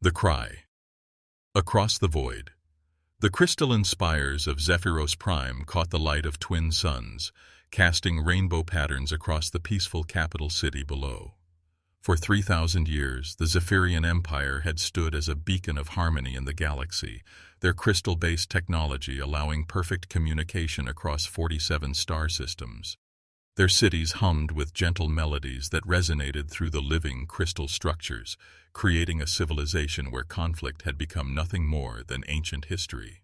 The Cry. Across the void. The crystalline spires of Zephyros Prime caught the light of twin suns, casting rainbow patterns across the peaceful capital city below. For 3,000 years, the Zephyrian Empire had stood as a beacon of harmony in the galaxy, their crystal-based technology allowing perfect communication across 47 star systems. Their cities hummed with gentle melodies that resonated through the living crystal structures, creating a civilization where conflict had become nothing more than ancient history.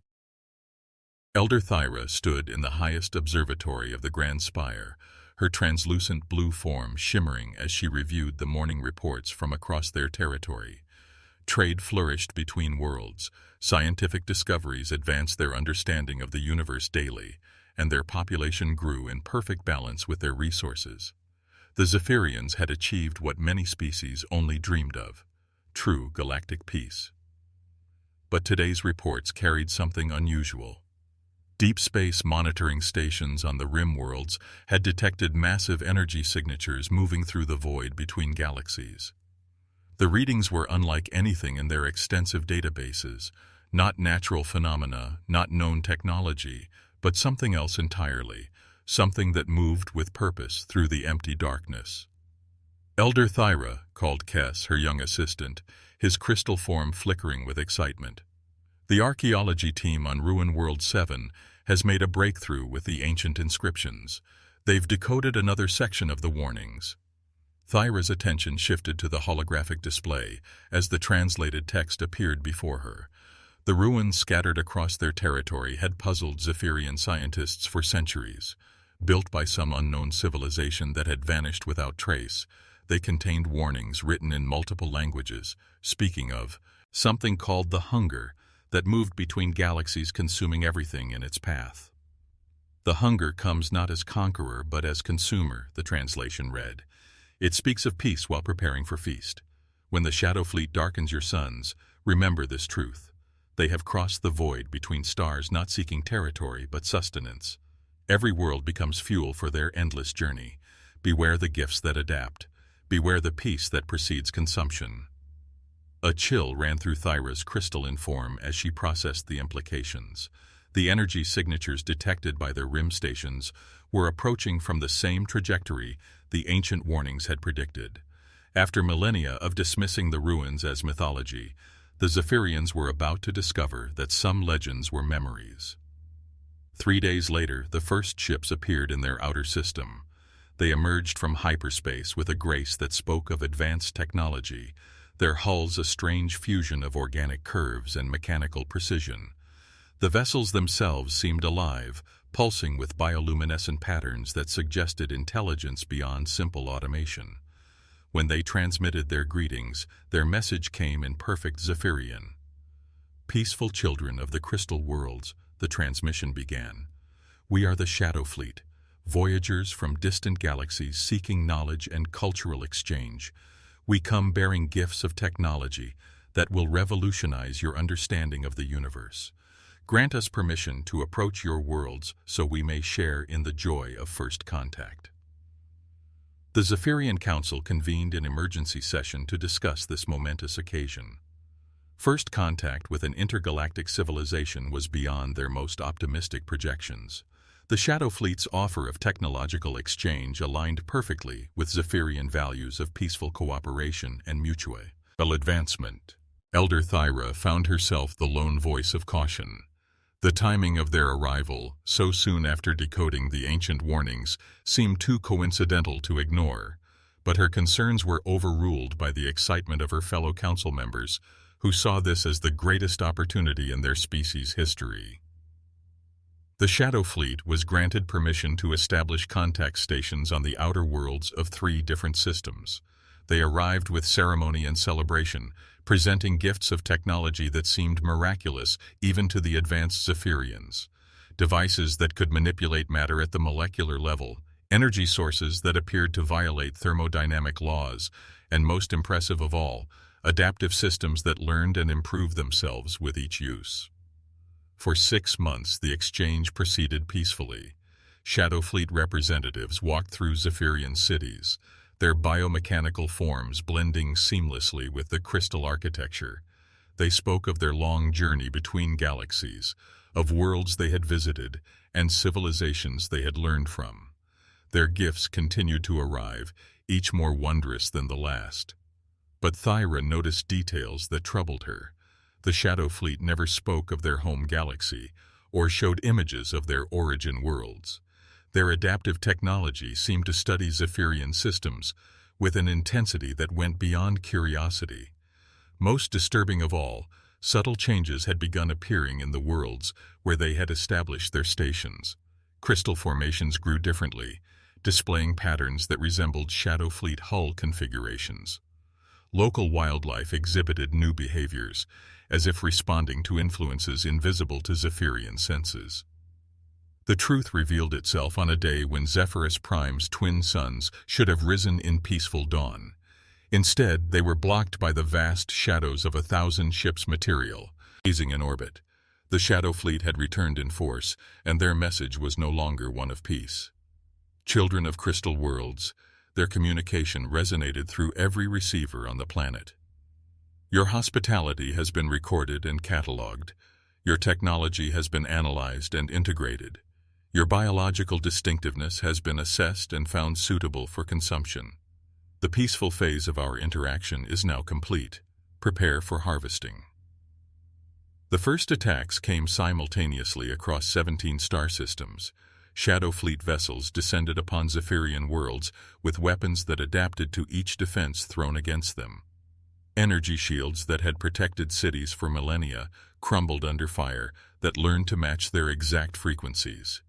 Elder Thyra stood in the highest observatory of the Grand Spire, her translucent blue form shimmering as she reviewed the morning reports from across their territory. Trade flourished between worlds, scientific discoveries advanced their understanding of the universe daily, and their population grew in perfect balance with their resources. The Zephyrians had achieved what many species only dreamed of: true galactic peace. But today's reports carried something unusual. Deep space monitoring stations on the rim worlds had detected massive energy signatures moving through the void between galaxies. The readings were unlike anything in their extensive databases, not natural phenomena, not known technology, but something else entirely, something that moved with purpose through the empty darkness. Elder Thyra, called Kess, her young assistant, his crystal form flickering with excitement. The archaeology team on Ruin World 7 has made a breakthrough with the ancient inscriptions. They've decoded another section of the warnings. Thyra's attention shifted to the holographic display as the translated text appeared before her. The ruins scattered across their territory had puzzled Zephyrian scientists for centuries. Built by some unknown civilization that had vanished without trace, they contained warnings written in multiple languages, speaking of something called the hunger that moved between galaxies, consuming everything in its path. The hunger comes not as conqueror but as consumer, the translation read. It speaks of peace while preparing for feast. When the shadow fleet darkens your suns, remember this truth. They have crossed the void between stars, not seeking territory but sustenance. Every world becomes fuel for their endless journey. Beware the gifts that adapt. Beware the peace that precedes consumption. A chill ran through Thyra's crystalline form as she processed the implications. The energy signatures detected by their rim stations were approaching from the same trajectory the ancient warnings had predicted. After millennia of dismissing the ruins as mythology, the Zephyrians were about to discover that some legends were memories. 3 days later, the first ships appeared in their outer system. They emerged from hyperspace with a grace that spoke of advanced technology, their hulls a strange fusion of organic curves and mechanical precision. The vessels themselves seemed alive, pulsing with bioluminescent patterns that suggested intelligence beyond simple automation. When they transmitted their greetings, their message came in perfect Zephyrian. Peaceful children of the crystal worlds, the transmission began. We are the Shadow Fleet, voyagers from distant galaxies seeking knowledge and cultural exchange. We come bearing gifts of technology that will revolutionize your understanding of the universe. Grant us permission to approach your worlds so we may share in the joy of first contact. The Zephyrian Council convened an emergency session to discuss this momentous occasion. First contact with an intergalactic civilization was beyond their most optimistic projections. The Shadow Fleet's offer of technological exchange aligned perfectly with Zephyrian values of peaceful cooperation and mutual advancement. Elder Thyra found herself the lone voice of caution. The timing of their arrival, so soon after decoding the ancient warnings, seemed too coincidental to ignore, but her concerns were overruled by the excitement of her fellow council members, who saw this as the greatest opportunity in their species' history. The Shadow Fleet was granted permission to establish contact stations on the outer worlds of 3 different systems. They arrived with ceremony and celebration, presenting gifts of technology that seemed miraculous even to the advanced Zephyrians. Devices that could manipulate matter at the molecular level, energy sources that appeared to violate thermodynamic laws, and most impressive of all, adaptive systems that learned and improved themselves with each use. For 6 months, the exchange proceeded peacefully. Shadow Fleet representatives walked through Zephyrian cities, their biomechanical forms blending seamlessly with the crystal architecture. They spoke of their long journey between galaxies, of worlds they had visited, and civilizations they had learned from. Their gifts continued to arrive, each more wondrous than the last. But Thyra noticed details that troubled her. The Shadow Fleet never spoke of their home galaxy, or showed images of their origin worlds. Their adaptive technology seemed to study Zephyrian systems with an intensity that went beyond curiosity. Most disturbing of all, subtle changes had begun appearing in the worlds where they had established their stations. Crystal formations grew differently, displaying patterns that resembled Shadow Fleet hull configurations. Local wildlife exhibited new behaviors, as if responding to influences invisible to Zephyrian senses. The truth revealed itself on a day when Zephyrus Prime's twin suns should have risen in peaceful dawn. Instead, they were blocked by the vast shadows of 1,000 ships' material, gazing in orbit. The Shadow Fleet had returned in force, and their message was no longer one of peace. Children of crystal worlds, their communication resonated through every receiver on the planet. Your hospitality has been recorded and catalogued. Your technology has been analyzed and integrated. Your biological distinctiveness has been assessed and found suitable for consumption. The peaceful phase of our interaction is now complete. Prepare for harvesting. The first attacks came simultaneously across 17 star systems. Shadow Fleet vessels descended upon Zephyrian worlds with weapons that adapted to each defense thrown against them. Energy shields that had protected cities for millennia crumbled under fire that learned to match their exact frequencies.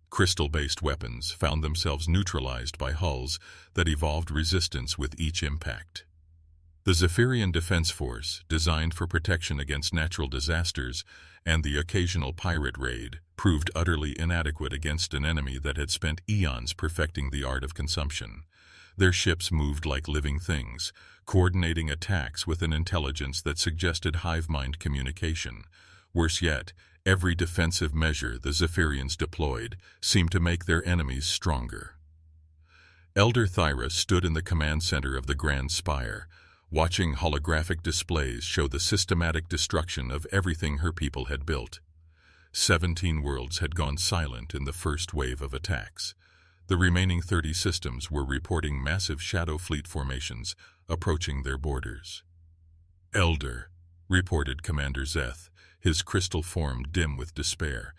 Crystal-based weapons found themselves neutralized by hulls that evolved resistance with each impact. The Zephyrian Defense Force, designed for protection against natural disasters and the occasional pirate raid, proved utterly inadequate against an enemy that had spent eons perfecting the art of consumption. Their ships moved like living things, coordinating attacks with an intelligence that suggested hive-mind communication. Worse yet, every defensive measure the Zephyrians deployed seemed to make their enemies stronger. Elder Thyra stood in the command center of the Grand Spire, watching holographic displays show the systematic destruction of everything her people had built. 17 worlds had gone silent in the first wave of attacks. The remaining 30 systems were reporting massive Shadow Fleet formations approaching their borders. "Elder," reported Commander Zeth, his crystal form dim with despair,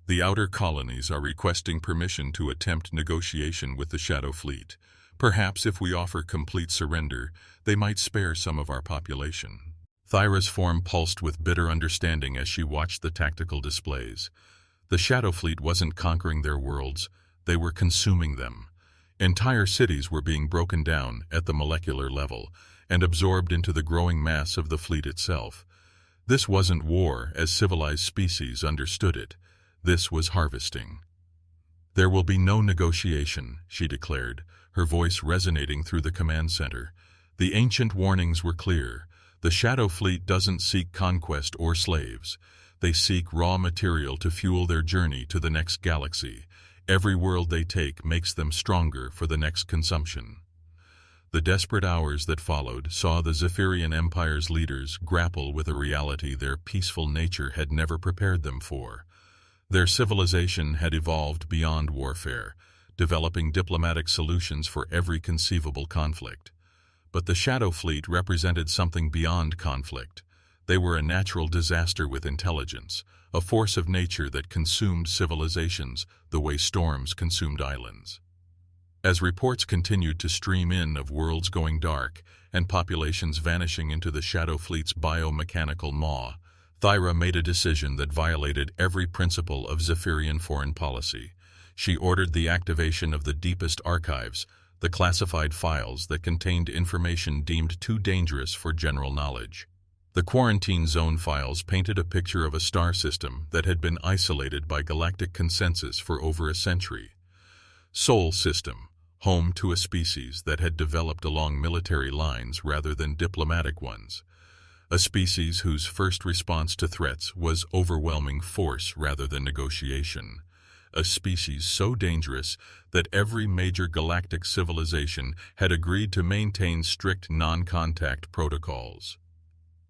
"the outer colonies are requesting permission to attempt negotiation with the Shadow Fleet. Perhaps if we offer complete surrender, they might spare some of our population." Thyra's form pulsed with bitter understanding as she watched the tactical displays. The Shadow Fleet wasn't conquering their worlds, they were consuming them. Entire cities were being broken down at the molecular level and absorbed into the growing mass of the fleet itself. This wasn't war as civilized species understood it. This was harvesting. "There will be no negotiation," she declared, her voice resonating through the command center. "The ancient warnings were clear. The Shadow Fleet doesn't seek conquest or slaves. They seek raw material to fuel their journey to the next galaxy. Every world they take makes them stronger for the next consumption." The desperate hours that followed saw the Zephyrian Empire's leaders grapple with a reality their peaceful nature had never prepared them for. Their civilization had evolved beyond warfare, developing diplomatic solutions for every conceivable conflict. But the Shadow Fleet represented something beyond conflict. They were a natural disaster with intelligence, a force of nature that consumed civilizations the way storms consumed islands. As reports continued to stream in of worlds going dark and populations vanishing into the Shadow Fleet's biomechanical maw, Thyra made a decision that violated every principle of Zephyrian foreign policy. She ordered the activation of the deepest archives, the classified files that contained information deemed too dangerous for general knowledge. The quarantine zone files painted a picture of a star system that had been isolated by galactic consensus for over a century. Sol System, home to a species that had developed along military lines rather than diplomatic ones. A species whose first response to threats was overwhelming force rather than negotiation. A species so dangerous that every major galactic civilization had agreed to maintain strict non-contact protocols.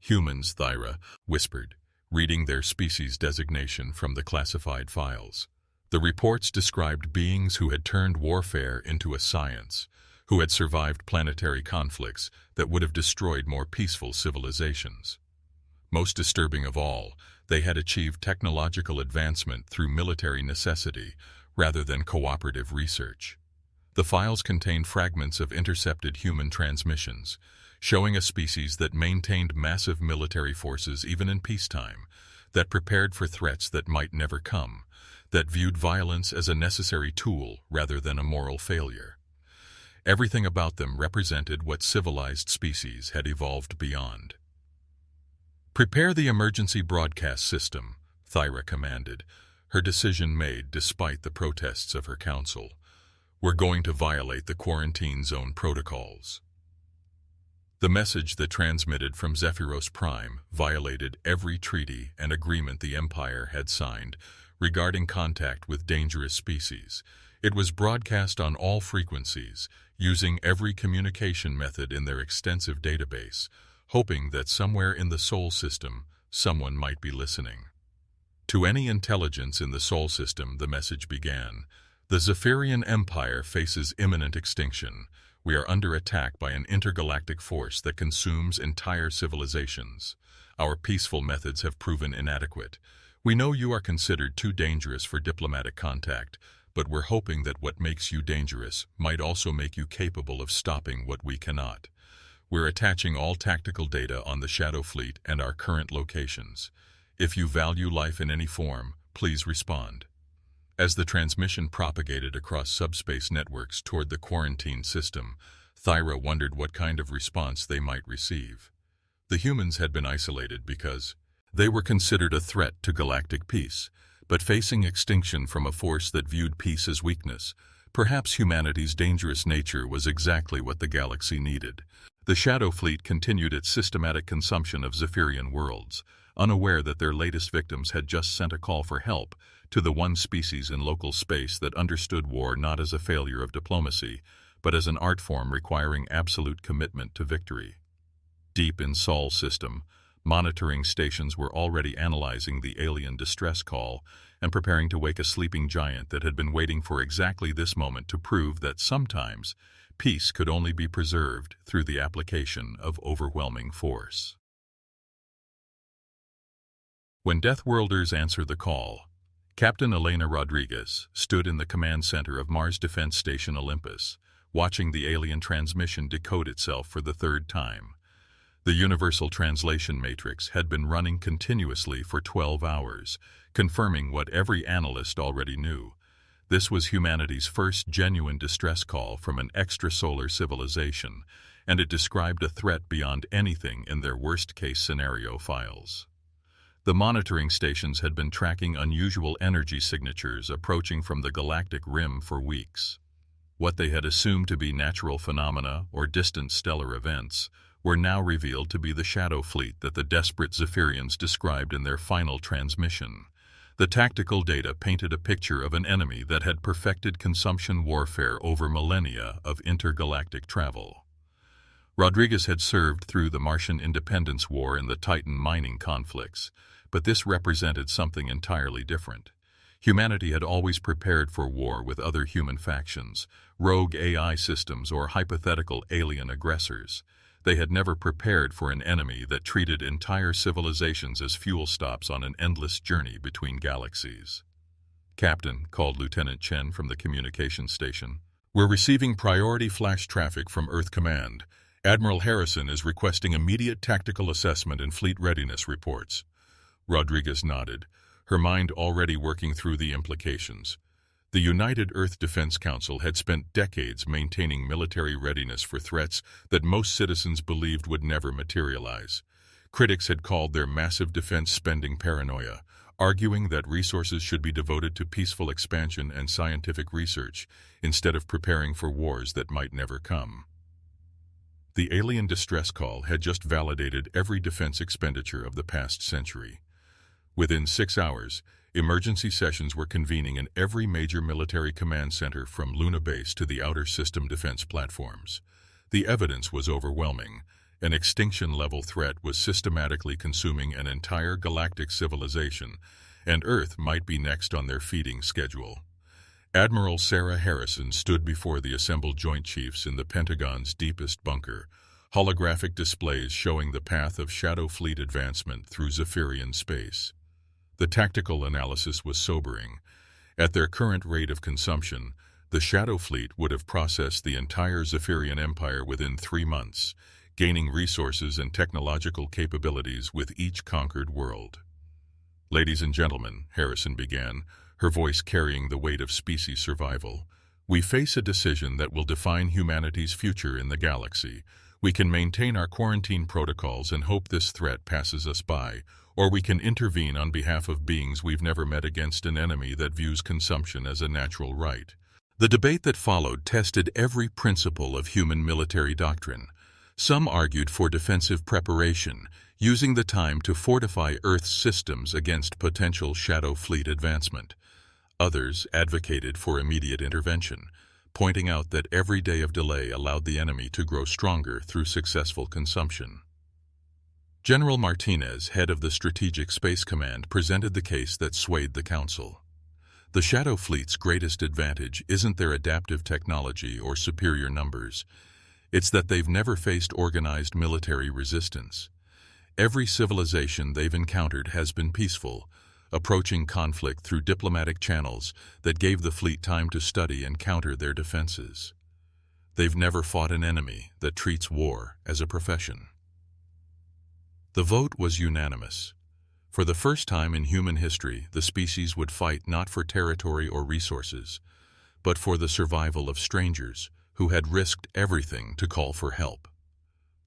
Humans, Thyra whispered, reading their species designation from the classified files. The reports described beings who had turned warfare into a science, who had survived planetary conflicts that would have destroyed more peaceful civilizations. Most disturbing of all, they had achieved technological advancement through military necessity rather than cooperative research. The files contained fragments of intercepted human transmissions, showing a species that maintained massive military forces even in peacetime, that prepared for threats that might never come, that viewed violence as a necessary tool rather than a moral failure. Everything about them represented what civilized species had evolved beyond. "Prepare the emergency broadcast system," Thyra commanded, her decision made despite the protests of her council. "We're going to violate the quarantine zone protocols." The message that transmitted from Zephyros Prime violated every treaty and agreement the Empire had signed regarding contact with dangerous species. It was broadcast on all frequencies, using every communication method in their extensive database, hoping that somewhere in the Sol system, someone might be listening. To any intelligence in the Sol system, the message began. "The Zephyrian Empire faces imminent extinction. We are under attack by an intergalactic force that consumes entire civilizations. Our peaceful methods have proven inadequate. We know you are considered too dangerous for diplomatic contact, but we're hoping that what makes you dangerous might also make you capable of stopping what we cannot. We're attaching all tactical data on the Shadow Fleet and our current locations. If you value life in any form, please respond." As the transmission propagated across subspace networks toward the quarantine system, Thyra wondered what kind of response they might receive. The humans had been isolated because they were considered a threat to galactic peace, but facing extinction from a force that viewed peace as weakness, perhaps humanity's dangerous nature was exactly what the galaxy needed. The Shadow Fleet continued its systematic consumption of Zephyrian worlds, unaware that their latest victims had just sent a call for help to the one species in local space that understood war not as a failure of diplomacy, but as an art form requiring absolute commitment to victory. Deep in Sol's system, monitoring stations were already analyzing the alien distress call and preparing to wake a sleeping giant that had been waiting for exactly this moment to prove that sometimes peace could only be preserved through the application of overwhelming force. When Deathworlders answered the call, Captain Elena Rodriguez stood in the command center of Mars Defense Station Olympus, watching the alien transmission decode itself for the third time. The Universal Translation Matrix had been running continuously for 12 hours, confirming what every analyst already knew. This was humanity's first genuine distress call from an extrasolar civilization, and it described a threat beyond anything in their worst-case scenario files. The monitoring stations had been tracking unusual energy signatures approaching from the galactic rim for weeks. What they had assumed to be natural phenomena or distant stellar events were now revealed to be the Shadow Fleet that the desperate Zephyrians described in their final transmission. The tactical data painted a picture of an enemy that had perfected consumption warfare over millennia of intergalactic travel. Rodriguez had served through the Martian Independence War and the Titan mining conflicts, but this represented something entirely different. Humanity had always prepared for war with other human factions, rogue AI systems, or hypothetical alien aggressors. They had never prepared for an enemy that treated entire civilizations as fuel stops on an endless journey between galaxies. "Captain," called Lieutenant Chen from the communications station, "we're receiving priority flash traffic from Earth Command. Admiral Harrison is requesting immediate tactical assessment and fleet readiness reports." Rodriguez nodded, her mind already working through the implications. The United Earth Defense Council had spent decades maintaining military readiness for threats that most citizens believed would never materialize. Critics had called their massive defense spending paranoia, arguing that resources should be devoted to peaceful expansion and scientific research instead of preparing for wars that might never come. The alien distress call had just validated every defense expenditure of the past century. Within 6 hours, emergency sessions were convening in every major military command center from Luna Base to the outer system defense platforms. The evidence was overwhelming. An extinction-level threat was systematically consuming an entire galactic civilization, and Earth might be next on their feeding schedule. Admiral Sarah Harrison stood before the assembled Joint Chiefs in the Pentagon's deepest bunker, holographic displays showing the path of Shadow Fleet advancement through Zephyrian space. The tactical analysis was sobering. At their current rate of consumption, the Shadow Fleet would have processed the entire Zephyrian Empire within 3 months, gaining resources and technological capabilities with each conquered world. "Ladies and gentlemen," Harrison began, her voice carrying the weight of species survival, "we face a decision that will define humanity's future in the galaxy. We can maintain our quarantine protocols and hope this threat passes us by, or we can intervene on behalf of beings we've never met against an enemy that views consumption as a natural right." The debate that followed tested every principle of human military doctrine. Some argued for defensive preparation, using the time to fortify Earth's systems against potential Shadow Fleet advancement. Others advocated for immediate intervention, pointing out that every day of delay allowed the enemy to grow stronger through successful consumption. General Martinez, head of the Strategic Space Command, presented the case that swayed the Council. The Shadow Fleet's greatest advantage isn't their adaptive technology or superior numbers. It's that they've never faced organized military resistance. Every civilization they've encountered has been peaceful, approaching conflict through diplomatic channels that gave the fleet time to study and counter their defenses. They've never fought an enemy that treats war as a profession. The vote was unanimous. For the first time in human history, the species would fight not for territory or resources, but for the survival of strangers who had risked everything to call for help.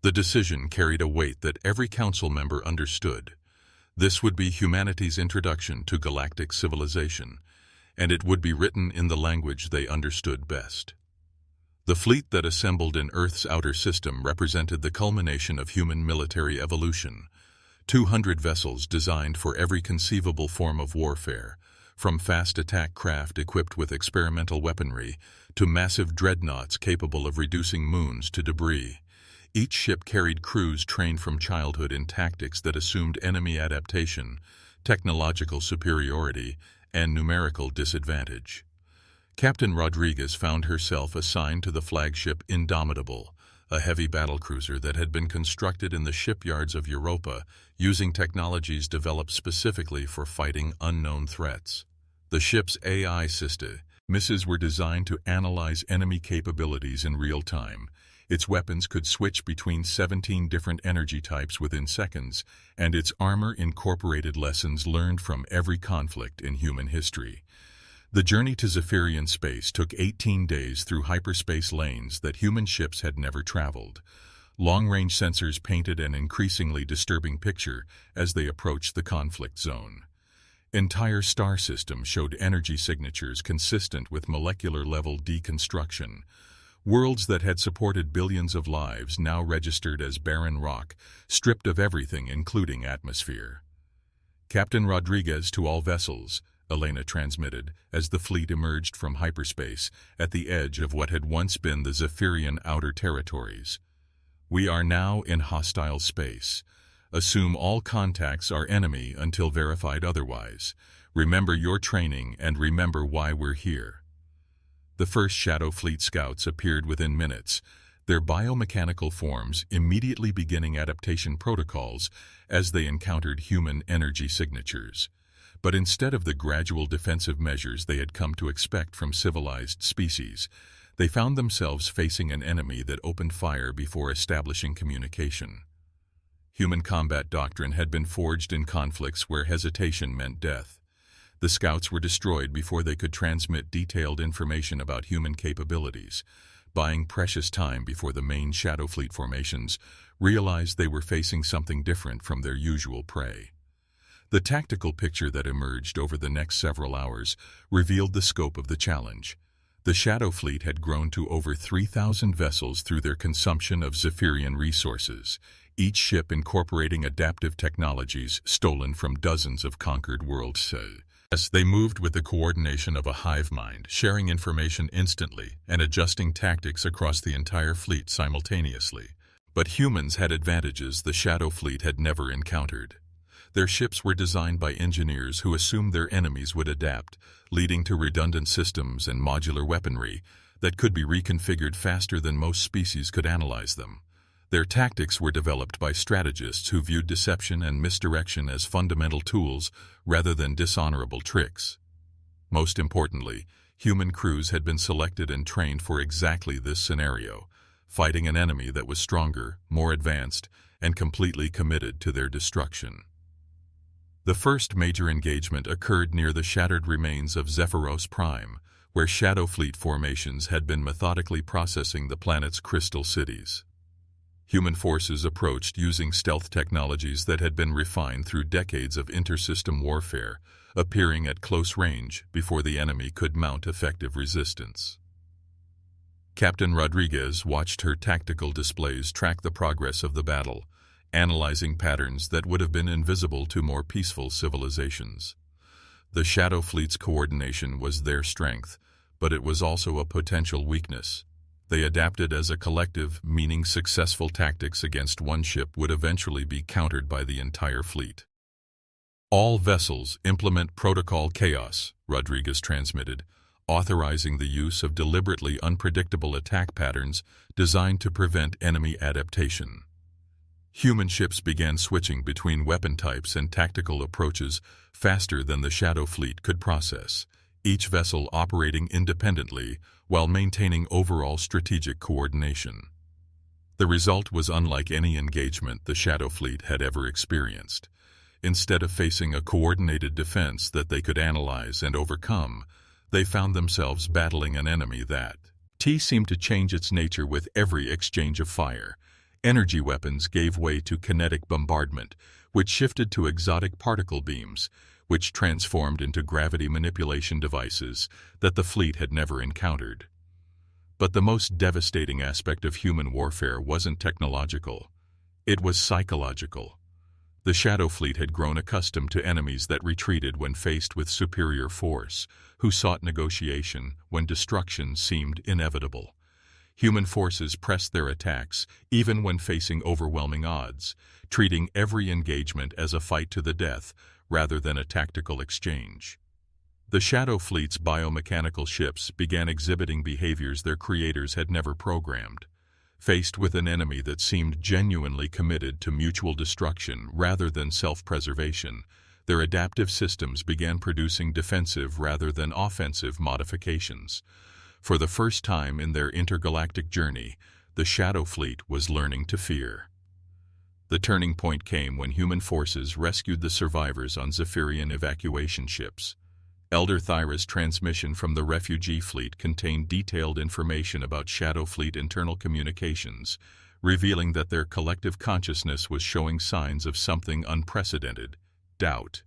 The decision carried a weight that every council member understood. This would be humanity's introduction to galactic civilization, and it would be written in the language they understood best. The fleet that assembled in Earth's outer system represented the culmination of human military evolution. 200 vessels designed for every conceivable form of warfare, from fast attack craft equipped with experimental weaponry to massive dreadnoughts capable of reducing moons to debris. Each ship carried crews trained from childhood in tactics that assumed enemy adaptation, technological superiority, and numerical disadvantage. Captain Rodriguez found herself assigned to the flagship Indomitable, a heavy battlecruiser that had been constructed in the shipyards of Europa using technologies developed specifically for fighting unknown threats. The ship's AI systems were designed to analyze enemy capabilities in real time. Its weapons could switch between 17 different energy types within seconds, and its armor incorporated lessons learned from every conflict in human history. The journey to Zephyrian space took 18 days through hyperspace lanes that human ships had never traveled. Long-range sensors painted an increasingly disturbing picture as they approached the conflict zone. Entire star systems showed energy signatures consistent with molecular-level deconstruction. Worlds that had supported billions of lives now registered as barren rock, stripped of everything including atmosphere. "Captain Rodriguez to all vessels," Elena transmitted as the fleet emerged from hyperspace at the edge of what had once been the Zephyrian outer territories. "We are now in hostile space. Assume all contacts are enemy until verified otherwise. Remember your training and remember why we're here." The first Shadow Fleet scouts appeared within minutes, their biomechanical forms immediately beginning adaptation protocols as they encountered human energy signatures. But instead of the gradual defensive measures they had come to expect from civilized species, they found themselves facing an enemy that opened fire before establishing communication. Human combat doctrine had been forged in conflicts where hesitation meant death. The scouts were destroyed before they could transmit detailed information about human capabilities, buying precious time before the main Shadow Fleet formations realized they were facing something different from their usual prey. The tactical picture that emerged over the next several hours revealed the scope of the challenge. The Shadow Fleet had grown to over 3,000 vessels through their consumption of Zephyrian resources, each ship incorporating adaptive technologies stolen from dozens of conquered worlds. Yes, they moved with the coordination of a hive mind, sharing information instantly and adjusting tactics across the entire fleet simultaneously. But humans had advantages the Shadow Fleet had never encountered. Their ships were designed by engineers who assumed their enemies would adapt, leading to redundant systems and modular weaponry that could be reconfigured faster than most species could analyze them. Their tactics were developed by strategists who viewed deception and misdirection as fundamental tools rather than dishonorable tricks. Most importantly, human crews had been selected and trained for exactly this scenario, fighting an enemy that was stronger, more advanced, and completely committed to their destruction. The first major engagement occurred near the shattered remains of Zephyros Prime, where Shadow Fleet formations had been methodically processing the planet's crystal cities. Human forces approached using stealth technologies that had been refined through decades of intersystem warfare, appearing at close range before the enemy could mount effective resistance. Captain Rodriguez watched her tactical displays track the progress of the battle, analyzing patterns that would have been invisible to more peaceful civilizations. The Shadow Fleet's coordination was their strength, but it was also a potential weakness. They adapted as a collective, meaning successful tactics against one ship would eventually be countered by the entire fleet. All vessels implement Protocol Chaos, Rodriguez transmitted, authorizing the use of deliberately unpredictable attack patterns designed to prevent enemy adaptation. Human ships began switching between weapon types and tactical approaches faster than the Shadow Fleet could process, each vessel operating independently while maintaining overall strategic coordination. The result was unlike any engagement the Shadow Fleet had ever experienced. Instead of facing a coordinated defense that they could analyze and overcome, they found themselves battling an enemy that seemed to change its nature with every exchange of fire. Energy weapons gave way to kinetic bombardment, which shifted to exotic particle beams, which transformed into gravity manipulation devices that the fleet had never encountered. But the most devastating aspect of human warfare wasn't technological. It was psychological. The Shadow Fleet had grown accustomed to enemies that retreated when faced with superior force, who sought negotiation when destruction seemed inevitable. Human forces pressed their attacks, even when facing overwhelming odds, treating every engagement as a fight to the death rather than a tactical exchange. The Shadow Fleet's biomechanical ships began exhibiting behaviors their creators had never programmed. Faced with an enemy that seemed genuinely committed to mutual destruction rather than self-preservation, their adaptive systems began producing defensive rather than offensive modifications. For the first time in their intergalactic journey, the Shadow Fleet was learning to fear. The turning point came when human forces rescued the survivors on Zephyrian evacuation ships. Elder Thyra's transmission from the refugee fleet contained detailed information about Shadow Fleet internal communications, revealing that their collective consciousness was showing signs of something unprecedented: doubt.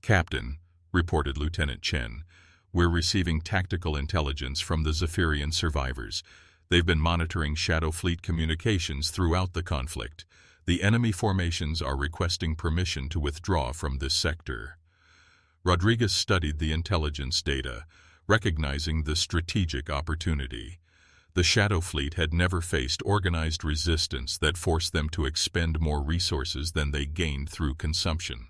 "Captain," reported Lieutenant Chen, "we're receiving tactical intelligence from the Zephyrian survivors. They've been monitoring Shadow Fleet communications throughout the conflict. The enemy formations are requesting permission to withdraw from this sector." Rodriguez studied the intelligence data, recognizing the strategic opportunity. The Shadow Fleet had never faced organized resistance that forced them to expend more resources than they gained through consumption.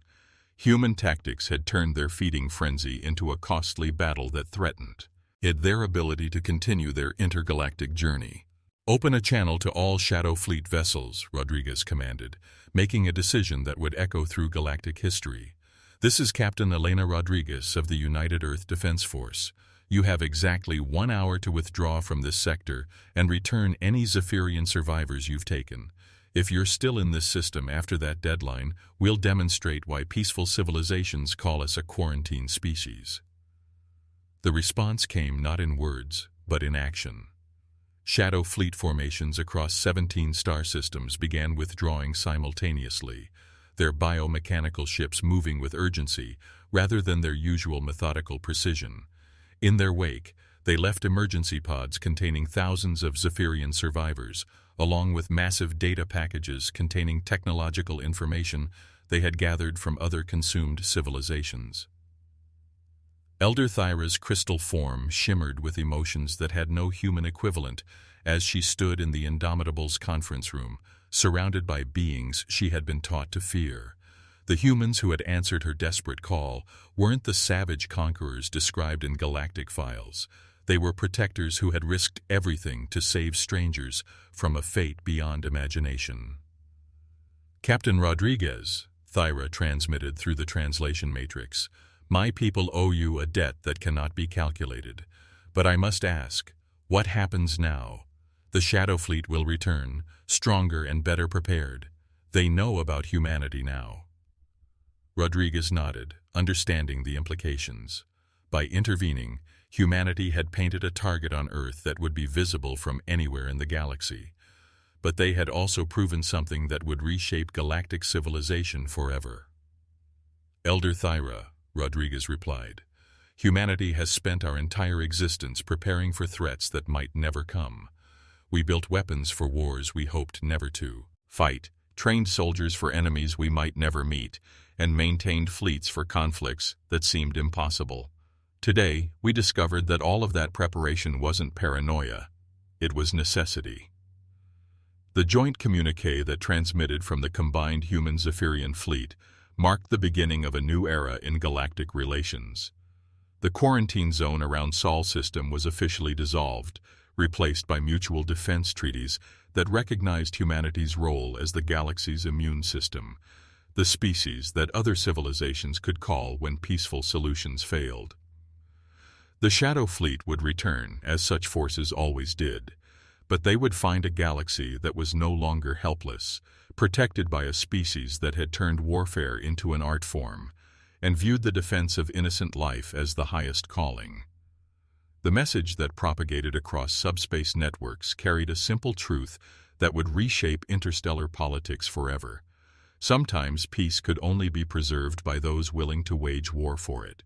Human tactics had turned their feeding frenzy into a costly battle that threatened their ability to continue their intergalactic journey. "Open a channel to all Shadow Fleet vessels," Rodriguez commanded, making a decision that would echo through galactic history. "This is Captain Elena Rodriguez of the United Earth Defense Force. You have exactly 1 hour to withdraw from this sector and return any Zephyrian survivors you've taken. If you're still in this system after that deadline, we'll demonstrate why peaceful civilizations call us a quarantine species." The response came not in words, but in action. Shadow Fleet formations across 17 star systems began withdrawing simultaneously, their biomechanical ships moving with urgency rather than their usual methodical precision. In their wake, they left emergency pods containing thousands of Zephyrian survivors, along with massive data packages containing technological information they had gathered from other consumed civilizations. Elder Thyra's crystal form shimmered with emotions that had no human equivalent as she stood in the Indomitable's conference room, surrounded by beings she had been taught to fear. The humans who had answered her desperate call weren't the savage conquerors described in galactic files. They were protectors who had risked everything to save strangers from a fate beyond imagination. "Captain Rodriguez," Thyra transmitted through the translation matrix, "my people owe you a debt that cannot be calculated. But I must ask, what happens now? The Shadow Fleet will return, stronger and better prepared. They know about humanity now." Rodriguez nodded, understanding the implications. By intervening, humanity had painted a target on Earth that would be visible from anywhere in the galaxy. But they had also proven something that would reshape galactic civilization forever. "Elder Thyra," Rodriguez replied, "humanity has spent our entire existence preparing for threats that might never come. We built weapons for wars we hoped never to fight, trained soldiers for enemies we might never meet, and maintained fleets for conflicts that seemed impossible. Today, we discovered that all of that preparation wasn't paranoia. It was necessity." The joint communique that transmitted from the combined human-Zephyrian fleet marked the beginning of a new era in galactic relations. The quarantine zone around Sol system was officially dissolved, replaced by mutual defense treaties that recognized humanity's role as the galaxy's immune system, the species that other civilizations could call when peaceful solutions failed. The Shadow Fleet would return, as such forces always did, but they would find a galaxy that was no longer helpless, protected by a species that had turned warfare into an art form, and viewed the defense of innocent life as the highest calling. The message that propagated across subspace networks carried a simple truth that would reshape interstellar politics forever. Sometimes peace could only be preserved by those willing to wage war for it.